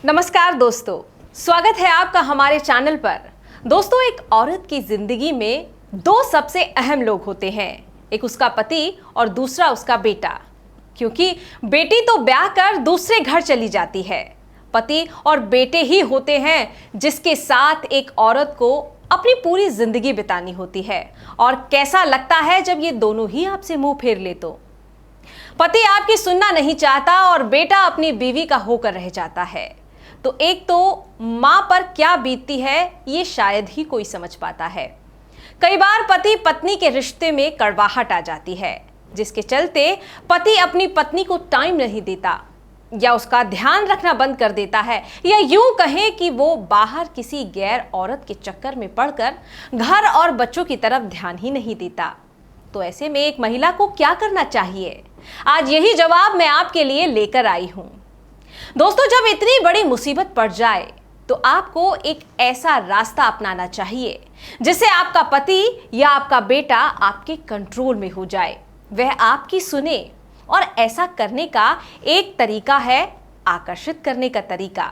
नमस्कार दोस्तों, स्वागत है आपका हमारे चैनल पर। दोस्तों, एक औरत की जिंदगी में दो सबसे अहम लोग होते हैं, एक उसका पति और दूसरा उसका बेटा। क्योंकि बेटी तो ब्याह कर दूसरे घर चली जाती है, पति और बेटे ही होते हैं जिसके साथ एक औरत को अपनी पूरी जिंदगी बितानी होती है। और कैसा लगता है जब ये दोनों ही आपसे मुंह फेर ले। तो पति आपकी सुनना नहीं चाहता और बेटा अपनी बीवी का होकर रह जाता है। तो एक तो मां पर क्या बीतती है ये शायद ही कोई समझ पाता है। कई बार पति पत्नी के रिश्ते में कड़वाहट आ जाती है, जिसके चलते पति अपनी पत्नी को टाइम नहीं देता या उसका ध्यान रखना बंद कर देता है, या यूं कहें कि वो बाहर किसी गैर औरत के चक्कर में पड़कर घर और बच्चों की तरफ ध्यान ही नहीं देता। तो ऐसे में एक महिला को क्या करना चाहिए? आज यही जवाब मैं आपके लिए लेकर आई हूं। दोस्तों, जब इतनी बड़ी मुसीबत पड़ जाए तो आपको एक ऐसा रास्ता अपनाना चाहिए जिससे आपका पति या आपका बेटा आपके कंट्रोल में हो जाए, वह आपकी सुने। और ऐसा करने का एक तरीका है आकर्षित करने का तरीका।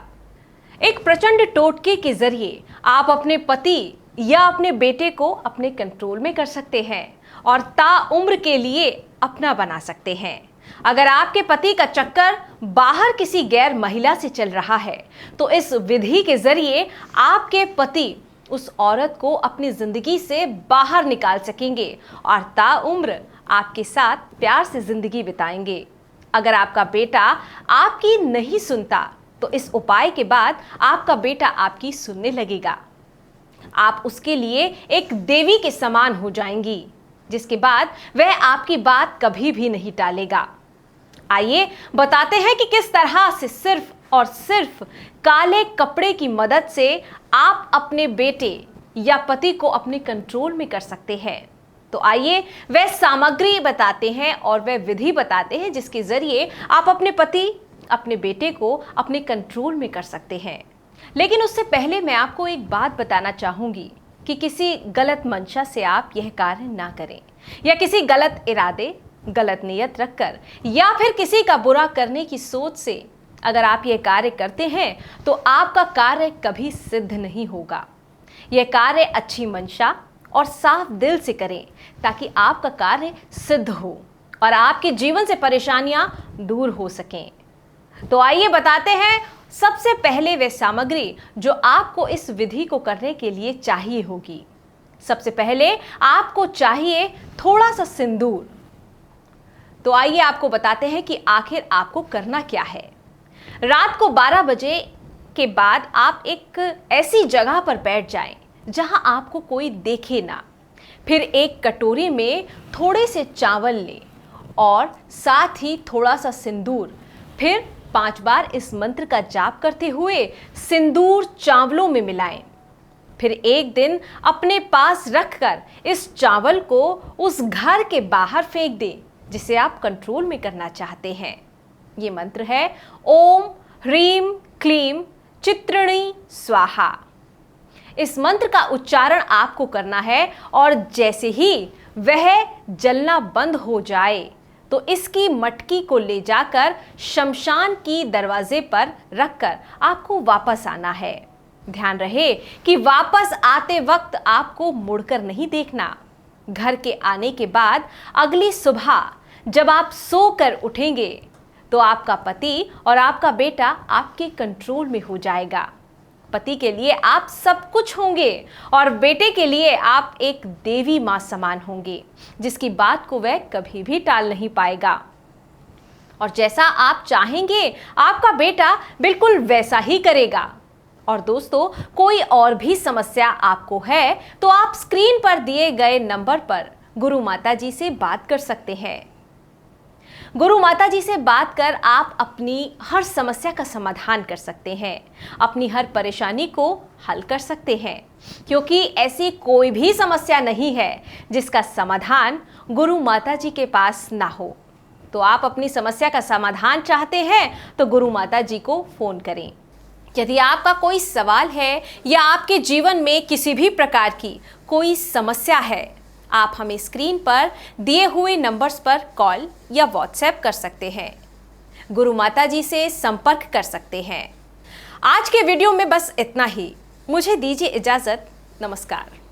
एक प्रचंड टोटके के जरिए आप अपने पति या अपने बेटे को अपने कंट्रोल में कर सकते हैं और ताउम्र के लिए अपना बना सकते हैं। अगर आपके पति का चक्कर बाहर किसी गैर महिला से चल रहा है तो इस विधि के जरिए आपके पति उस औरत को अपनी जिंदगी से बाहर निकाल सकेंगे और ताउम्र आपके साथ प्यार से जिंदगी बिताएंगे। अगर आपका बेटा आपकी नहीं सुनता तो इस उपाय के बाद आपका बेटा आपकी सुनने लगेगा। आप उसके लिए एक देवी के समान हो जाएंगी, जिसके बाद वह आपकी बात कभी भी नहीं टालेगा। आइए बताते हैं कि किस तरह से सिर्फ और सिर्फ काले कपड़े की मदद से आप अपने बेटे या पति को अपने कंट्रोल में कर सकते हैं। तो आइए वह सामग्री बताते हैं और वह विधि बताते हैं जिसके जरिए आप अपने पति, अपने बेटे को अपने कंट्रोल में कर सकते हैं। लेकिन उससे पहले मैं आपको एक बात बताना चाहूंगी कि किसी गलत मंशा से आप यह कार्य ना करें, या किसी गलत इरादे, गलत नियत रखकर या फिर किसी का बुरा करने की सोच से अगर आप यह कार्य करते हैं तो आपका कार्य कभी सिद्ध नहीं होगा। यह कार्य अच्छी मंशा और साफ दिल से करें ताकि आपका कार्य सिद्ध हो और आपके जीवन से परेशानियां दूर हो सकें। तो आइए बताते हैं सबसे पहले वह सामग्री जो आपको इस विधि को करने के लिए चाहिए होगी। सबसे पहले आपको चाहिए थोड़ा सा सिंदूर। तो आइए आपको बताते हैं कि आखिर आपको करना क्या है। रात को 12 बजे के बाद आप एक ऐसी जगह पर बैठ जाएं जहां आपको कोई देखे ना। फिर एक कटोरी में थोड़े से चावल लें और साथ ही थोड़ा सा सिंदूर। फिर 5 बार इस मंत्र का जाप करते हुए सिंदूर चावलों में मिलाएं। फिर एक दिन अपने पास रखकर इस चावल को उस घर के बाहर फेंक दें जिसे आप कंट्रोल में करना चाहते हैं। ये मंत्र है ओम ह्रीम क्लीम चित्रिणी स्वाहा। इस मंत्र का उच्चारण आपको करना है और जैसे ही वह जलना बंद हो जाए तो इसकी मटकी को ले जाकर शमशान की दरवाजे पर रखकर आपको वापस आना है। ध्यान रहे कि वापस आते वक्त आपको मुड़कर नहीं देखना। घर के आने के बाद अगली सुबह जब आप सोकर उठेंगे तो आपका पति और आपका बेटा आपके कंट्रोल में हो जाएगा। पति के लिए आप सब कुछ होंगे और बेटे के लिए आप एक देवी मां समान होंगे जिसकी बात को वह कभी भी टाल नहीं पाएगा। और जैसा आप चाहेंगे आपका बेटा बिल्कुल वैसा ही करेगा। और दोस्तों, कोई और भी समस्या आपको है तो आप स्क्रीन पर दिए गए नंबर पर गुरु माता जी से बात कर सकते हैं। गुरु माता जी से बात कर आप अपनी हर समस्या का समाधान कर सकते हैं, अपनी हर परेशानी को हल कर सकते हैं, क्योंकि ऐसी कोई भी समस्या नहीं है जिसका समाधान गुरु माता जी के पास ना हो। तो आप अपनी समस्या का समाधान चाहते हैं तो गुरु माता जी को फोन करें। यदि आपका कोई सवाल है या आपके जीवन में किसी भी प्रकार की कोई समस्या है, आप हमें स्क्रीन पर दिए हुए नंबर्स पर कॉल या व्हाट्सएप कर सकते हैं, गुरु माता जी से संपर्क कर सकते हैं। आज के वीडियो में बस इतना ही। मुझे दीजिए इजाजत। नमस्कार।